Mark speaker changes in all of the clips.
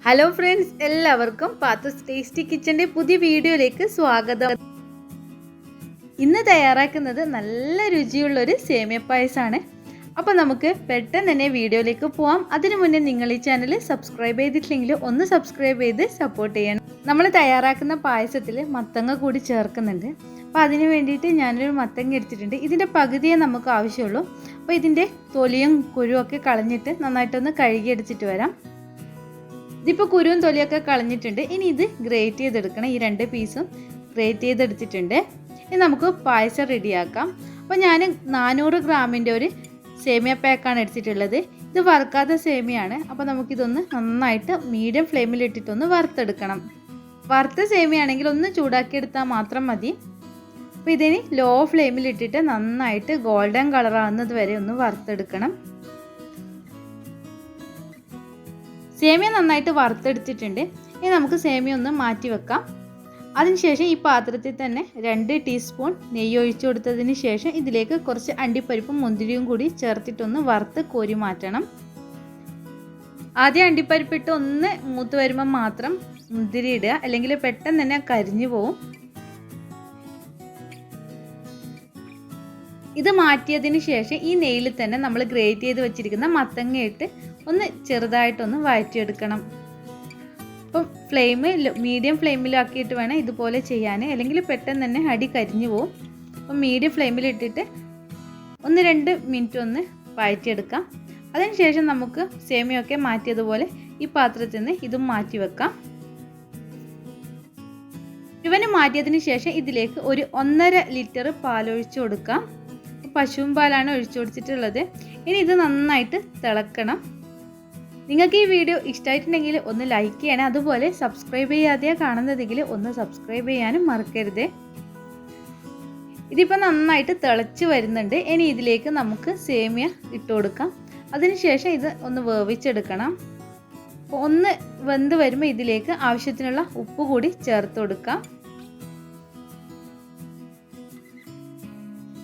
Speaker 1: Hello friends, എല്ലാവർക്കും Pathu's tasty കിച്ചൻ്റെ പുതിയ വീഡിയോയിലേക്ക് സ്വാഗതം. ഇന്ന് തയ്യാറാക്കുന്നത് നല്ല രുചിയുള്ളൊരു സേമിയ പായസമാണ്. അപ്പോൾ നമുക്ക് പെട്ടെന്ന് തന്നെ വീഡിയോയിലേക്ക് പോവാം. അതിനു മുന്നേ നിങ്ങൾ ഈ ചാനൽ സബ്സ്ക്രൈബ് ചെയ്തിട്ടില്ലെങ്കിൽ ഒന്ന് സബ്സ്ക്രൈബ് ചെയ്ത് സപ്പോർട്ട് ചെയ്യണം. നമ്മൾ തയ്യാറാക്കുന്ന പായസത്തിൽ മത്തങ്ങ കൂടി ചേർക്കുന്നുണ്ട്. അപ്പോൾ അതിന് വേണ്ടിയിട്ട് ഞാനൊരു മത്തങ്ങ എടുത്തിട്ടുണ്ട്. ഇതിൻ്റെ പകുതിയേ നമുക്ക് ആവശ്യമുള്ളൂ. അപ്പോൾ ഇതിൻ്റെ തൊലിയും കുരുവും ഒക്കെ കളഞ്ഞിട്ട് നന്നായിട്ടൊന്ന് കഴുകിയെടുത്തിട്ട് വരാം. ഇതിപ്പോൾ കുരുവും തൊലിയൊക്കെ കളഞ്ഞിട്ടുണ്ട്. ഇനി ഇത് ഗ്രേറ്റ് ചെയ്തെടുക്കണം. ഈ 2 പീസും ഗ്രേറ്റ് ചെയ്തെടുത്തിട്ടുണ്ട്. ഇനി നമുക്ക് പായസം റെഡിയാക്കാം. അപ്പോൾ ഞാൻ 400 ഗ്രാമിൻ്റെ ഒരു സേമിയ പാക്കാണ് എടുത്തിട്ടുള്ളത്. ഇത് വറുക്കാത്ത സേമിയാണ്. അപ്പോൾ നമുക്കിതൊന്ന് നന്നായിട്ട് മീഡിയം ഫ്ലെയിമിലിട്ടിട്ടൊന്ന് വറുത്തെടുക്കണം. വറുത്ത സേമിയാണെങ്കിൽ ഒന്ന് ചൂടാക്കിയെടുത്താൽ മാത്രം മതി. അപ്പോൾ ഇതിന് ലോ ഫ്ലെയിമിലിട്ടിട്ട് നന്നായിട്ട് ഗോൾഡൻ കളറാകുന്നത് വരെ ഒന്ന് വറുത്തെടുക്കണം. സേമിയ നന്നായിട്ട് വറുത്തെടുത്തിട്ടുണ്ട്. ഇനി നമുക്ക് സേമിയ ഒന്ന് മാറ്റി വെക്കാം. അതിനുശേഷം ഈ പാത്രത്തിൽ തന്നെ 2 ടീസ്പൂൺ നെയ്യ് ഒഴിച്ചു കൊടുത്തതിന് ശേഷം ഇതിലേക്ക് കുറച്ച് അണ്ടിപ്പരിപ്പും മുന്തിരിയും കൂടി ചേർത്തിട്ടൊന്ന് വറുത്ത് കോരി മാറ്റണം. ആദ്യം അണ്ടിപ്പരിപ്പിട്ട് ഒന്ന് മൂത്ത് വരുമ്പോൾ മാത്രം മുന്തിരി ഇടുക, അല്ലെങ്കിൽ പെട്ടെന്ന് തന്നെ കരിഞ്ഞു പോവും. ഇത് മാറ്റിയതിന് ശേഷം ഈ നെയ്യിൽ തന്നെ നമ്മൾ ഗ്രേറ്റ് ചെയ്ത് വെച്ചിരിക്കുന്ന മത്തങ്ങ ഇട്ട് ഒന്ന് ചെറുതായിട്ടൊന്ന് വഴറ്റിയെടുക്കണം. അപ്പം മീഡിയം ഫ്ലെയിമിലാക്കിയിട്ട് വേണം ഇതുപോലെ ചെയ്യാൻ, അല്ലെങ്കിൽ പെട്ടെന്ന് തന്നെ അടി കരിഞ്ഞു പോവും. അപ്പം മീഡിയം ഫ്ലെയിമിലിട്ടിട്ട് 1-2 മിനിറ്റ് ഒന്ന് വഴറ്റിയെടുക്കാം. അതിനുശേഷം നമുക്ക് സേമിയൊക്കെ മാറ്റിയതുപോലെ ഈ പാത്രത്തിൽ നിന്ന് ഇതും മാറ്റി വെക്കാം. ഇവന് മാറ്റിയതിന് ശേഷം ഇതിലേക്ക് ഒരു 1.5 ലിറ്റർ പാലൊഴിച്ച് കൊടുക്കാം. പശുവും പാലാണ് ഒഴിച്ചു കൊടുത്തിട്ടുള്ളത്. ഇനി ഇത് നന്നായിട്ട് തിളക്കണം. നിങ്ങൾക്ക് ഈ വീഡിയോ ഇഷ്ടമായിട്ടുണ്ടെങ്കിൽ ഒന്ന് ലൈക്ക് ചെയ്യണം. അതുപോലെ സബ്സ്ക്രൈബ് ചെയ്യാതെ കാണുന്നതെങ്കിൽ ഒന്ന് സബ്സ്ക്രൈബ് ചെയ്യാനും മറക്കരുത്. ഇതിപ്പോൾ നന്നായിട്ട് തിളച്ച് വരുന്നുണ്ട്. ഇനി ഇതിലേക്ക് നമുക്ക് സേമിയ ഇട്ട് കൊടുക്കാം. അതിനുശേഷം ഇത് ഒന്ന് വേവിച്ചെടുക്കണം. അപ്പോൾ ഒന്ന് വെന്ത് വരുമ്പോൾ ഇതിലേക്ക് ആവശ്യത്തിനുള്ള ഉപ്പ് കൂടി ചേർത്ത് കൊടുക്കാം.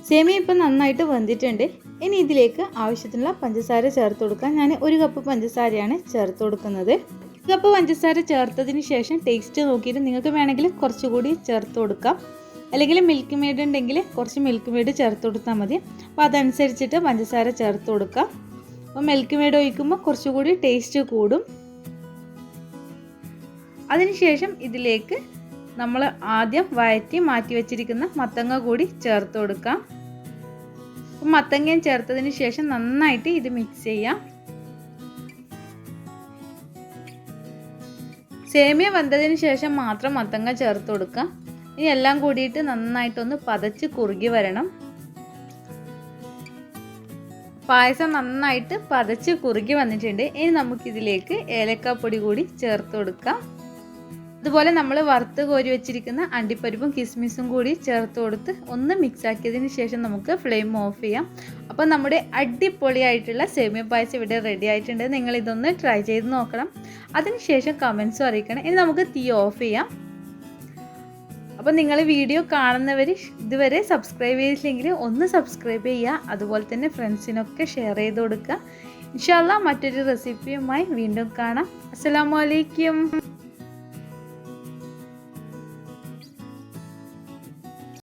Speaker 1: സേമിയ ഇപ്പം നന്നായിട്ട് വെന്തിട്ടുണ്ട്. ഇനി ഇതിലേക്ക് ആവശ്യത്തിനുള്ള പഞ്ചസാര ചേർത്ത് കൊടുക്കാം. ഞാൻ 1 കപ്പ് പഞ്ചസാരയാണ് ചേർത്ത് കൊടുക്കുന്നത്. 1 കപ്പ് പഞ്ചസാര ചേർത്തതിന് ശേഷം ടേസ്റ്റ് നോക്കിയിട്ട് നിങ്ങൾക്ക് വേണമെങ്കിൽ കുറച്ചുകൂടി ചേർത്ത് കൊടുക്കാം. അല്ലെങ്കിൽ മിൽക്ക് മെയ്ഡ് ഉണ്ടെങ്കിൽ കുറച്ച് മിൽക്ക് മെയ്ഡ് ചേർത്ത് കൊടുത്താൽ മതി. അപ്പോൾ അതനുസരിച്ചിട്ട് പഞ്ചസാര ചേർത്ത് കൊടുക്കാം. അപ്പോൾ മിൽക്ക് മെയ്ഡ് ഒഴിക്കുമ്പോൾ കുറച്ചുകൂടി ടേസ്റ്റ് കൂടും. അതിനുശേഷം ഇതിലേക്ക് നമ്മൾ ആദ്യം വഴറ്റി മാറ്റി വെച്ചിരിക്കുന്ന മത്തങ്ങ കൂടി ചേർത്ത് കൊടുക്കാം. മത്തങ്ങയും ചേർത്തതിന് ശേഷം നന്നായിട്ട് ഇത് മിക്സ് ചെയ്യാം. സേമിയ വെന്തതിന് ശേഷം മാത്രം മത്തങ്ങ ചേർത്ത് കൊടുക്കാം. ഇനി എല്ലാം കൂടിയിട്ട് നന്നായിട്ടൊന്ന് പതച്ച് കുറുകി വരണം. പായസം നന്നായിട്ട് പതച്ച് കുറുകി വന്നിട്ടുണ്ട്. ഇനി നമുക്കിതിലേക്ക് ഏലക്കാപ്പൊടി കൂടി ചേർത്ത് കൊടുക്കാം. അതുപോലെ നമ്മൾ വറുത്ത് കോരി വെച്ചിരിക്കുന്ന അണ്ടിപ്പരിപ്പും കിസ്മിസും കൂടി ചേർത്ത് കൊടുത്ത് ഒന്ന് മിക്സ് ആക്കിയതിന് ശേഷം നമുക്ക് ഫ്ലെയിം ഓഫ് ചെയ്യാം. അപ്പോൾ നമ്മുടെ അടിപൊളിയായിട്ടുള്ള സേമിയ പായസം ഇവിടെ റെഡി ആയിട്ടുണ്ട്. നിങ്ങൾ ഇതൊന്ന് ട്രൈ ചെയ്ത് നോക്കണം. അതിനുശേഷം കമൻസും അറിയിക്കണം. ഇനി നമുക്ക് തീ ഓഫ് ചെയ്യാം. അപ്പോൾ നിങ്ങൾ വീഡിയോ കാണുന്നവർ ഇതുവരെ സബ്സ്ക്രൈബ് ചെയ്തില്ലെങ്കിൽ ഒന്ന് സബ്സ്ക്രൈബ് ചെയ്യുക. അതുപോലെ തന്നെ ഫ്രണ്ട്സിനൊക്കെ ഷെയർ ചെയ്ത് കൊടുക്കുക. ഇൻഷാ അല്ലാഹ് മറ്റൊരു റെസിപ്പിയുമായി വീണ്ടും കാണാം. അസ്സലാമു അലൈക്കും.